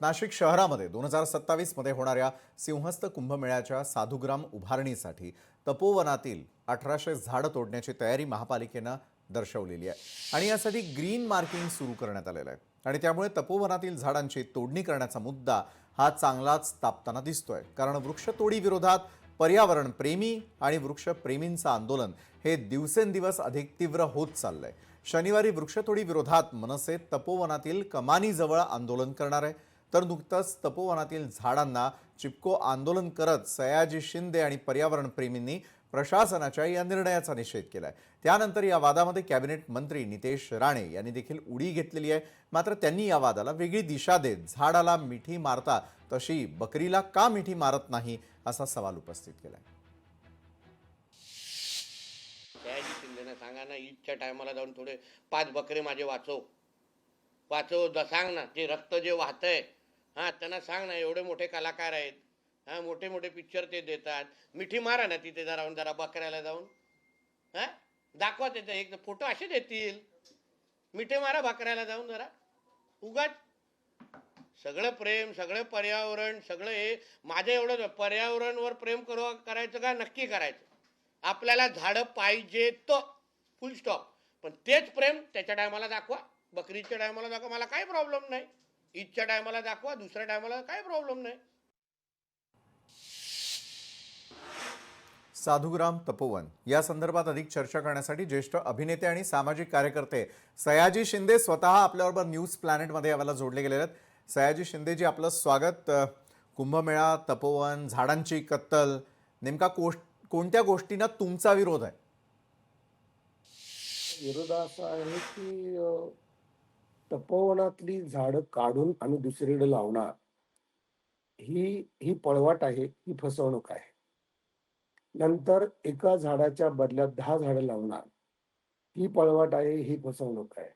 नाशिक शहरामध्ये 2027 मध्ये होणाऱ्या सिंहस्थ कुंभमेळ्याच्या साधुग्राम उभारणीसाठी तपोवनातील 1800 झाडं तोडण्याची तयारी महापालिकेनं दर्शवलेली आहे आणि यासाठी ग्रीन मार्किंग सुरू करण्यात आलेलं आहे आणि त्यामुळे तपोवनातील झाडांची तोडणी करण्याचा मुद्दा हा चांगलाच तापताना दिसतोय, कारण वृक्षतोडी विरोधात पर्यावरण प्रेमी आणि वृक्षप्रेमींचं आंदोलन हे दिवसेंदिवस अधिक तीव्र होत चाललंय। शनिवारी वृक्षतोडी विरोधात मनसे तपोवनातील कमानीजवळ आंदोलन करणार आहे, तर नुकतंच तपोवनातील झाडांना चिपको आंदोलन करत सयाजी शिंदे आणि पर्यावरण प्रेमींनी प्रशासनाच्या या निर्णयाचा निषेध केलाय। त्यानंतर या वादामध्ये कॅबिनेट मंत्री नितेश राणे यांनी देखील उडी घेतलेली आहे। मात्र त्यांनी या वादाला वेगळी दिशा देत झाडाला मिठी मारता तशी बकरीला का मिठी मारत नाही असा सवाल उपस्थित केलाय। सयाजी शिंदेना सांगा ना, ईदच्या टायमाला जाऊन थोडे 5 बकरे माझे वाचव वाचव सांग ना, जे रक्त जे वाहतंय, हां त्यांना सांग ना, एवढे मोठे कलाकार आहेत, हां मोठे मोठे पिक्चर ते देतात, मिठी मारा ना तिथे जरा बकऱ्याला जाऊन, हां दाखवा त्याचा एक फोटो असे देतील, मिठी मारा बकऱ्याला जाऊन जरा। उगाच सगळं प्रेम, सगळं पर्यावरण, सगळं हे माझं एवढं पर्यावरणवर प्रेम करायचं का, नक्की करायचं, आपल्याला झाडं पाहिजे तो फुल स्टॉप, पण तेच प्रेम त्याच्या टायमाला दाखवा, बकरीच्या टायमाला दाखवा, मला काही प्रॉब्लेम नाही, ईदच्या टायमाला दाखवा, दुसऱ्या टायमाला काही प्रॉब्लेम नाही। साधुग्राम तपोवन या संदर्भात अधिक चर्चा करण्यासाठी ज्येष्ठ अभिनेते आणि सामाजिक कार्यकर्ते सयाजी शिंदे स्वतः आपल्याबरोबर न्यूज प्लॅनेटमध्ये यावेळेला जोडले गेलेले आहेत। सयाजी शिंदेजी, आपलं स्वागत। कुंभमेळा, तपोवन, झाडांची कत्तल, नेमका कोणत्या गोष्टींना तुमचा विरोध आहे? विरोध असा आहे की तपोवनातली झाडं काढून आणि दुसरीकडे लावणार ही ही पळवाट आहे, ही फसवणूक आहे. नंतर एका झाडाच्या बदल्यात 10 झाडं लावणार ही पळवाट आहे, ही फसवणूक आहे.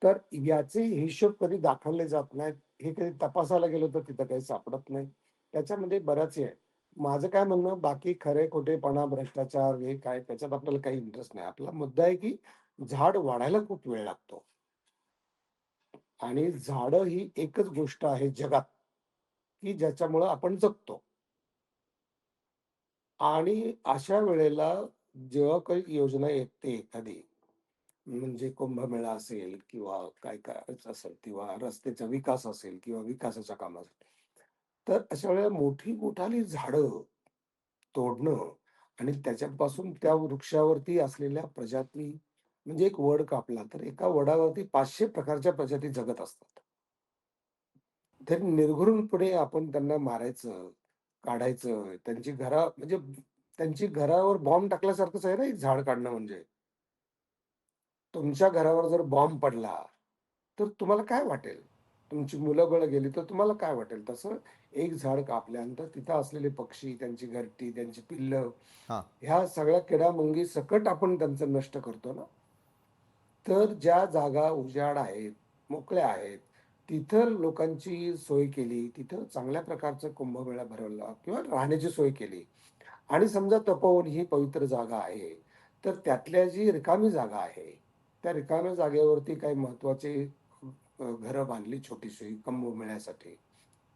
तर याचे हिशोब कधी दाखवले जात नाहीत. हे कधी तपासायला गेलो तर तिथं काही सापडत नाही. त्याच्यामध्ये बराच आहे. माझं काय म्हणणं, बाकी खरे खोटेपणा, भ्रष्टाचार हे काय त्याच्यात आपल्याला काही इंटरेस्ट नाही. आपला मुद्दा आहे की झाड वाढायला खूप वेळ लागतो आणि झाडं ही एकच गोष्ट आहे जगात, की ज्याच्यामुळं आपण जगतो. आणि अशा वेळेला जेव्हा काही योजना येते एखादी, म्हणजे कुंभमेळा असेल किंवा काय करायचं असेल किंवा रस्त्याचा विकास असेल किंवा विकासाच्या कामासाठी, तर अशा वेळेला मोठी-मोठाली झाडं तोडणं आणि त्याच्यापासून त्या वृक्षावरती असलेल्या प्रजाती, म्हणजे एक वड कापला तर एका वडावरती 500 प्रकारच्या प्रजाती जगत असतात. तर निर्घृणपणे आपण त्यांना मारायचं, काढायचं, त्यांची म्हणजे त्यांची घरावर बॉम्ब टाकल्यासारखंच आहे ना, एक झाड काढणं म्हणजे. तुमच्या घरावर जर बॉम्ब पडला, तर तुम्हाला काय वाटेल? तुमची मुलं-बाळं गेली तर तुम्हाला काय वाटेल? तसं एक झाड कापल्यानंतर तिथं असलेले पक्षी, त्यांची घरटी, त्यांची पिल्लं, हां, ह्या सगळ्या किड्या-मुंगी सकट आपण त्यांचं नष्ट करतो ना. तर ज्या जागा उजाड आहेत, मोकळ्या आहेत, तिथं लोकांची सोय केली, तिथं चांगल्या प्रकारचा कुंभमेळा भरवला किंवा राहण्याची सोय केली आणि समजा तपोवन ही पवित्र जागा आहे, तर त्यातल्या जी रिकामी जागा आहे, त्या रिकाम्या जागेवरती काही महत्त्वाचे घरं बांधली छोटीशी कुंभमेळ्यासाठी.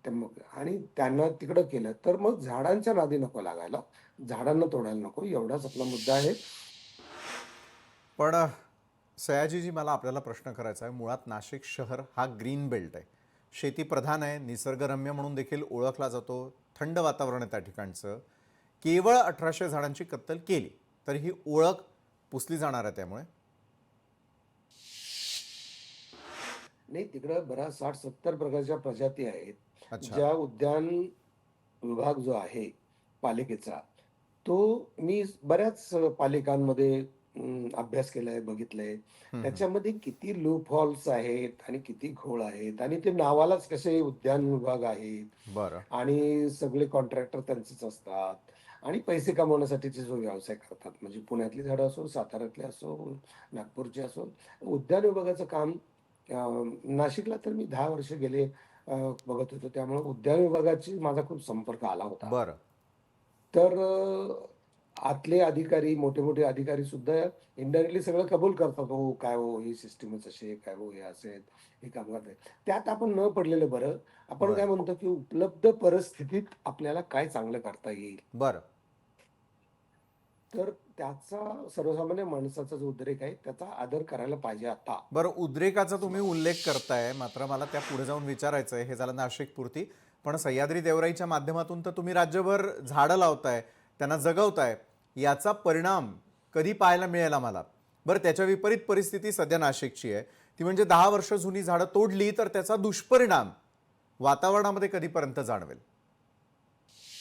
तर मग आणि त्यांना तिकडं केलं, तर मग झाडांच्या नादी नको लागायला, झाडांना तोडायला नको, एवढाच आपला मुद्दा आहे. पण सयाजीजी, मला आपल्याला प्रश्न करायचा आहे। मुळात नाशिक शहर हा ग्रीन बेल्ट आहे, शेतीप्रधान आहे, निसर्गरम्य म्हणून देखील ओळखला जातो, थंड वातावरण आहे त्या ठिकाणचं। केवळ 1800 झाडांची कत्तल केली तर ही ओळख पुसली जाणार आहे त्यामुळे? नाही, तिकडं बऱ्याच 60-70 प्रकारच्या प्रजाती आहेत. अच्छा। ज्या उद्यान विभाग जो आहे पालिकेचा, तो मी बऱ्याच पालिकांमध्ये अभ्यास केलाय, बघितलंय. हं, हं। त्याच्यामध्ये किती लूप हॉल्स आहेत आणि किती घोळ आहेत आणि ते नावालाच कसे उद्यान विभाग आहेत बरं। आणि सगळे कॉन्ट्रॅक्टर त्यांचेच असतात आणि पैसे कमवण्यासाठीचे जो व्यवसाय करतात. म्हणजे पुण्यातली झाडं असो, साताऱ्यातली असो, नागपूरची असो, उद्यान विभागाचं काम नाशिकला तर मी 10 वर्ष गेले बघत होतो. त्यामुळे उद्यान विभागाची माझा खूप संपर्क आला होता. बरं। तर आतले अधिकारी, मोठे-मोठे अधिकारी सुद्धा इनडायरेक्टली सगळं कबूल करतात. हो, काय हो, ही सिस्टमच अशी आहे, काय हो, हे असे आहेत, हे कामगार आहेत. त्यात आपण न पडलेलं बरं. आपण काय बरं, म्हणतो, की उपलब्ध परिस्थितीत आपल्याला काय चांगलं करता येईल. बरं. तर त्याचा सर्वसामान्य माणसाचा जो उद्रेक आहे, त्याचा आदर करायला पाहिजे आता, बरं, उद्रेकाचा असं तुम्ही मला वाटतं. उल्लेख करताय, मात्र मला त्या पुढे जाऊन विचारायचं आहे. हे झालं नाशिकपुरती. पण सह्याद्री देवराईच्या माध्यमातून तर तुम्ही राज्यभर झाडं लावताय, त्यांना जगवताय. याचा परिणाम कधी पाहायला मिळेल आम्हाला? बरं, त्याच्या विपरीत परिस्थिती सध्या नाशिकची आहे. ती म्हणजे 10 वर्ष जुनी झाडं तोडली तर त्याचा दुष्परिणाम वातावरणामध्ये कधीपर्यंत जाणवेल?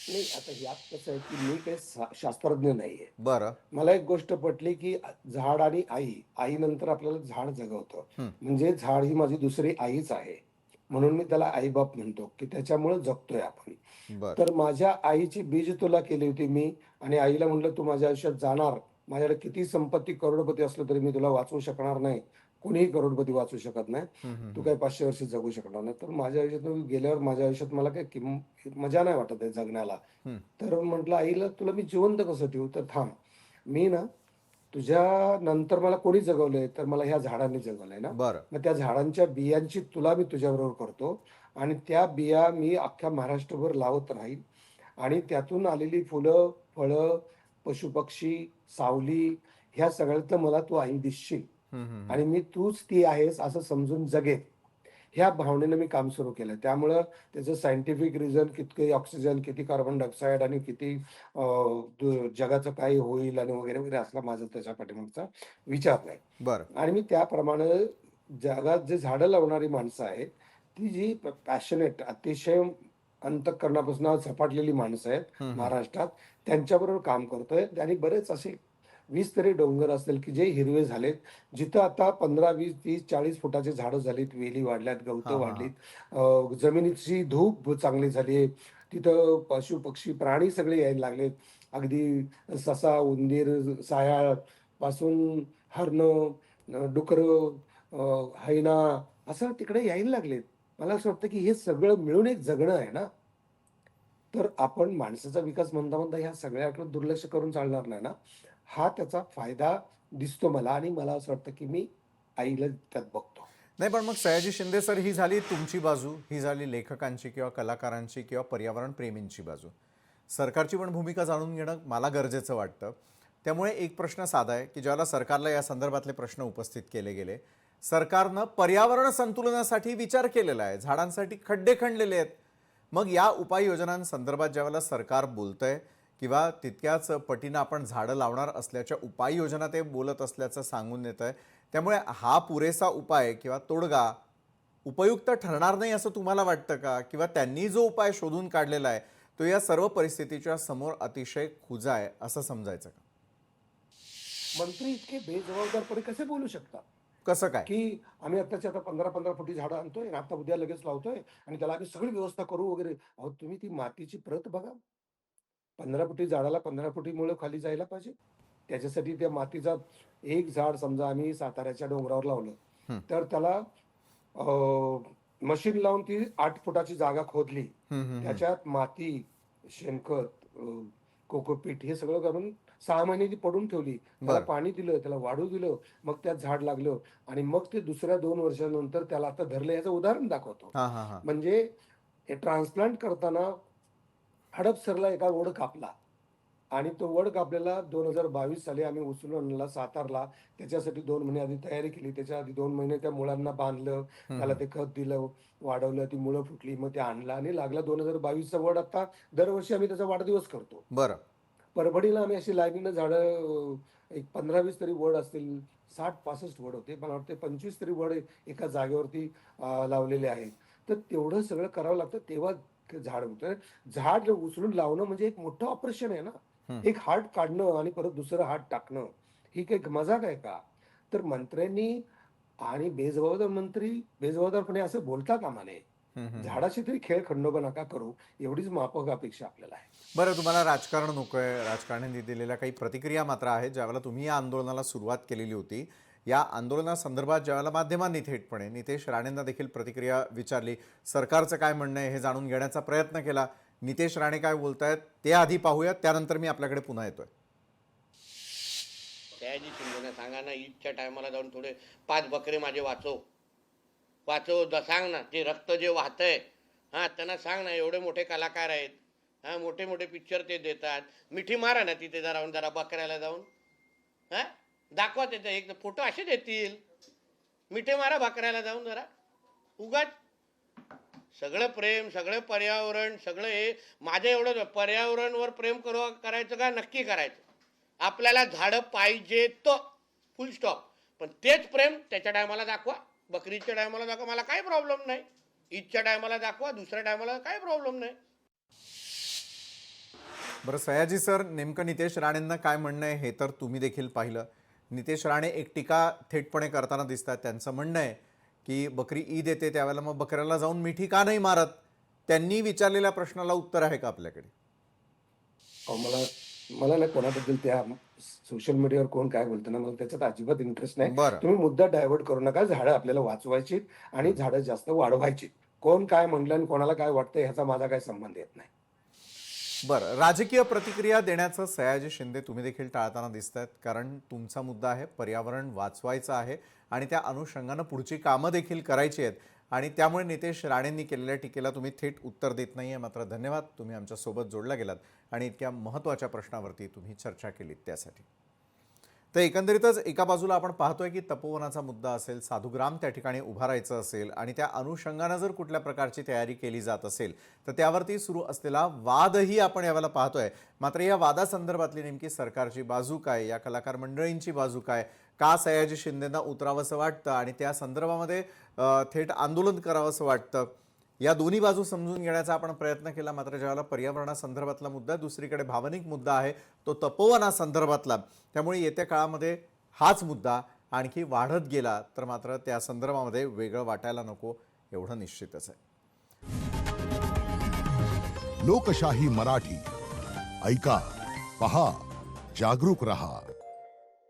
नाही, आता यात कसं आहे, की मी काही शास्त्रज्ञ नाहीये. बरं. मला एक गोष्ट पटली, की झाड आणि आई, आईनंतर आपल्याला झाड जगवतं. हं. म्हणजे झाड ही माझी दुसरी आईच आहे. म्हणून मी त्याला आई-बाप म्हणतो, की त्याच्यामुळे जगतोय आपण. बरं. तर माझ्या आईची बीजतुला केली होती मी आणि आईला म्हटलं, "तू माझ्या आयुष्यात जाणार. माझ्याकडे किती संपत्ती करोडपती असलं तरी मी तुला वाचवू शकणार नाही. कोणीही करोडपती वाचवू शकत नाही. हं, हं, तू हं. काही 500 वर्ष जगू शकणार नाही." तर माझ्या आयुष्यातून गेल्यावर माझ्या आयुष्यात मला काही मजा नाही वाटत आहे जगण्याला. हं. तर म्हटलं, "आईला तुला मी जिवंत कसं ठेवू? तर थांब. मी ना तुझ्या नंतर मला कोणी जगवलंय? तर मला ह्या झाडांनी जगवलंय ना. बरं. मग त्या झाडांच्या बियांची तुला मी तुझ्याबरोबर करतो आणि त्या बिया मी अख्ख्या महाराष्ट्रभर लावत राहीन आणि त्यातून आलेली फुलं, फळं, पशुपक्षी, सावली ह्या सगळ्यातलं मला तू आई दिसशील हं, हं, हं. आणि मी तूच ती आहेस असं समजून जगेन." ह्या भावनेनं मी काम सुरू केलं. त्यामुळं त्याचं सायंटिफिक रिझन किती ऑक्सिजन, किती कार्बन डायऑक्साईड आणि किती जगाचं काय होईल आणि वगैरे, वगैरे असला माझा त्याच्या पाठीमागचा विचार नाही. बरं. आणि मी त्याप्रमाणे जगात जे झाडं लावणारी माणसं आहेत, ती जी पॅशनेट अतिशय अंतःकरणापासून झपाटलेली माणसं आहेत हं, हं. महाराष्ट्रात, त्यांच्याबरोबर काम करतोय आणि बरेच असे 20 तरी डोंगर असतील, की जे हिरवे झालेत. जिथं आता 15, 20, 30, 40 फुटाची झाडं झालीत, वेली वाढल्यात, गवतं हां, हां, हां. वाढलीत. जमिनीची धूप चांगली झाली आहे. तिथं पशु-पक्षी, प्राणी सगळे यायला लागलेत. अगदी ससा, उंदीर, सायाळ पासून हरणं, डुकरं, हैना असं तिकडे यायला लागलेत. मला असं वाटतं, की हे सगळं मिळून एक जगणं आहे ना. तर आपण माणसाचा विकास म्हणता-म्हणता ह्या सगळ्याकडे दुर्लक्ष करून चालणार नाही ना. हा त्याचा फायदा दिसतो मला आणि मला असं वाटतं, की मी आईला त्यात बघतो. नाही, पण मग सयाजी शिंदे सर, ही झाली तुमची बाजू, ही झाली लेखकांची किंवा कलाकारांची किंवा पर्यावरण प्रेमींची बाजू. सरकारची पण भूमिका जाणून घेणं मला गरजेचं वाटतं. त्यामुळे एक प्रश्न साधा आहे, की ज्यावेळेला सरकारला या संदर्भातले प्रश्न उपस्थित केले गेले, सरकारनं पर्यावरण संतुलनासाठी विचार केलेला आहे, झाडांसाठी खड्डे खणलेले आहेत. मग या उपाययोजनांसंदर्भात ज्यावेळेला सरकार बोलतंय किंवा तितक्याच पटीनं आपण झाडं लावणार असल्याच्या उपाययोजना ते बोलत असल्याचं सांगून देत आहे, त्यामुळे हा पुरेसा उपाय किंवा तोडगा उपयुक्त ठरणार नाही असं तुम्हाला वाटतं का? किंवा त्यांनी जो उपाय शोधून काढलेला आहे तो या सर्व परिस्थितीच्या समोर अतिशय खुजा आहे असं समजायचं का? मंत्री इतके बेजबाबदारपणे कसे बोलू शकतात? कसं काय? की आम्ही आत्ताच्या आता 15-15 फुटी झाडं आणतोय आणि आता उद्या लगेच लावतोय आणि त्याला आम्ही सगळी व्यवस्था करू वगैरे. अहो, तुम्ही ती मातीची प्रत बघा. 15 फुटी झाडाला 15 फुटी मुळं खाली जायला पाहिजे. त्याच्यासाठी त्या मातीचा एक झाड समजा आम्ही साताऱ्याच्या डोंगरावर लावलं, हं, तर त्याला मशीन लावून ती 8 फुटाची जागा खोदली. हं, हं, हं. त्याच्यात माती, शेणखत, कोकोपीट हे सगळं करून 6 महिने ती पडून ठेवली. त्याला बरं. पाणी दिलं, त्याला वाढू दिलं. मग त्यात झाड लागलं आणि मग ते दुसऱ्या 2 वर्षानंतर त्याला आता धरलं याचं उदाहरण दाखवतो. हां, हां, हां. म्हणजे हे ट्रान्सप्लांट करताना हडपसरला एका वड कापला आणि तो वड कापलेला 2022 साली आम्ही उचलून आणला सातारला. त्याच्यासाठी 2 महिने आधी तयारी केली. त्याच्या आधी 2 महिने त्या मुळांना बांधलं, हं, त्याला हं. ते खत दिलं, वाढवलं, ती मुळं फुटली. मग ते आणलं आणि लागला 2022 चा वड. आता दरवर्षी आम्ही त्याचा वाढदिवस करतो. बरं. परभणीला आम्ही अशी लाईनीनं झाडं एक 15-20 तरी वड असतील. 60-65 वड होते. मला वाटते 25 तरी वड एका जागेवरती लावलेले आहेत. तर तेवढं सगळं करावं लागतं तेव्हा ते झाड होतं. झाड उचलून लावणं म्हणजे एक मोठं ऑपरेशन आहे ना. हं. एक हार्ट काढणं आणि परत दुसरं हार्ट टाकणं. ही काही मजाक आहे का? तर मंत्र्यांनी आणि बेजबाबदार मंत्री बेजबाबदारपणे असं बोलता कामा नये. हं, हं, हं. झाडाशी तरी खेळ खंडोबा नका करू. एवढीच माफक अपेक्षा आपल्याला आहे. बरं, तुम्हाला राजकारण नकोय. राजकारण्यांनी दिलेल्या काही प्रतिक्रिया मात्र आहेत. ज्यावेळेला तुम्ही या आंदोलनाला सुरुवात केलेली होती, या आंदोलनासंदर्भात ज्यावेळेला माध्यमांनी थेटपणे नितेश राणेंना देखील प्रतिक्रिया विचारली, सरकारचं काय म्हणणं आहे हे जाणून घेण्याचा प्रयत्न केला. नितेश राणे काय बोलतायत ते आधी पाहूयात, त्यानंतर मी आपल्याकडे पुन्हा येतोय. सयाजी शिंदेना सांगा ना, ईदच्या टायमाला जाऊन थोडे 5 बकरे माझे वाचव सांग ना, जे रक्त जे वाहतंय त्यांना सांग ना, एवढे मोठे कलाकार आहेत, मोठे मोठे पिक्चर ते देतात, मिठी मारा ना तिथे जरा बकऱ्याला जाऊन दाखवा त्याचा एक फोटो असे देतील, मिठी मारा बकऱ्याला जाऊन जरा. उगाच सगळं प्रेम, सगळं पर्यावरण, सगळं हे माझं एवढं पर्यावरणवर प्रेम करायचं का, नक्की करायचं. आपल्याला झाडं पाहिजे तो फुल स्टॉप. पण तेच प्रेम त्याच्या टायमाला दाखवा, बकरीच्या टायमाला दाखवा, मला काही प्रॉब्लेम नाही. ईदच्या टायमाला दाखवा, दुसऱ्या टायमाला काही प्रॉब्लेम नाही. बरं सयाजी सर, नेमकं नितेश राणेंना काय म्हणणं आहे हे तर तुम्ही देखील पाहिलं. नितेश राणे एक टीका थेटपणे करताना दिसतात. त्यांचं म्हणणं आहे की बकरी ईद येते त्यावेळेला मग बकऱ्याला जाऊन मिठी का नाही मारत. त्यांनी विचारलेल्या प्रश्नाला उत्तर आहे का आपल्याकडे? मला ना कोणाबद्दल त्या सोशल मीडियावर कोण काय बोलतं ना, मला त्याच्यात अजिबात इंटरेस्ट नाही. बरं. तुम्ही मुद्दा डायव्हर्ट करू नका. झाडं आपल्याला वाचवायची आणि झाडं जास्त वाढवायची. कोण काय म्हणलं आणि कोणाला काय वाटतं ह्याचा माझा काही संबंध येत नाही. बरं, राजकीय प्रतिक्रिया देण्याचं सयाजी शिंदे तुम्ही देखील टाळताना दिसतात. कारण तुमचा मुद्दा आहे पर्यावरण वाचवायचं आहे आणि त्या अनुषंगानं पुढची कामं देखील करायची आहेत आणि त्यामुळे नितेश राणेंनी केलेल्या टीकेला तुम्ही थेट उत्तर देत नाही आहे. मात्र धन्यवाद, तुम्ही आमच्यासोबत जोडला गेलात आणि इतक्या महत्त्वाच्या प्रश्नावरती तुम्ही चर्चा केलीत त्यासाठी. तर एकंदरीतच एका बाजूला आपण पाहतोय की तपोवनाचा मुद्दा असेल, साधुग्राम त्या ठिकाणी उभारायचं असेल आणि त्या अनुषंगानं जर कुठल्या प्रकारची तयारी केली जात असेल तर त्यावरती सुरू असलेला वादही आपण यावेळेला पाहतोय. मात्र या वादासंदर्भातली नेमकी सरकारची बाजू काय, या कलाकार मंडळींची बाजू काय, का सयाजी शिंदेंना उतरावंसं वाटतं आणि त्या संदर्भामध्ये थेट आंदोलन करावंसं वाटतं, या दोन्ही बाजू समजून घेण्याचा आपण प्रयत्न केला. मात्र ज्यावेळेला पर्यावरणासंदर्भातला मुद्दा, दुसरीकडे भावनिक मुद्दा आहे तो तपोवनासंदर्भातला, त्यामुळे येत्या काळामध्ये हाच मुद्दा आणखी वाढत गेला तर मात्र त्या संदर्भामध्ये वेगळं वाटायला नको एवढं निश्चितच आहे. लोकशाही मराठी ऐका, पहा, जागरूक रहा.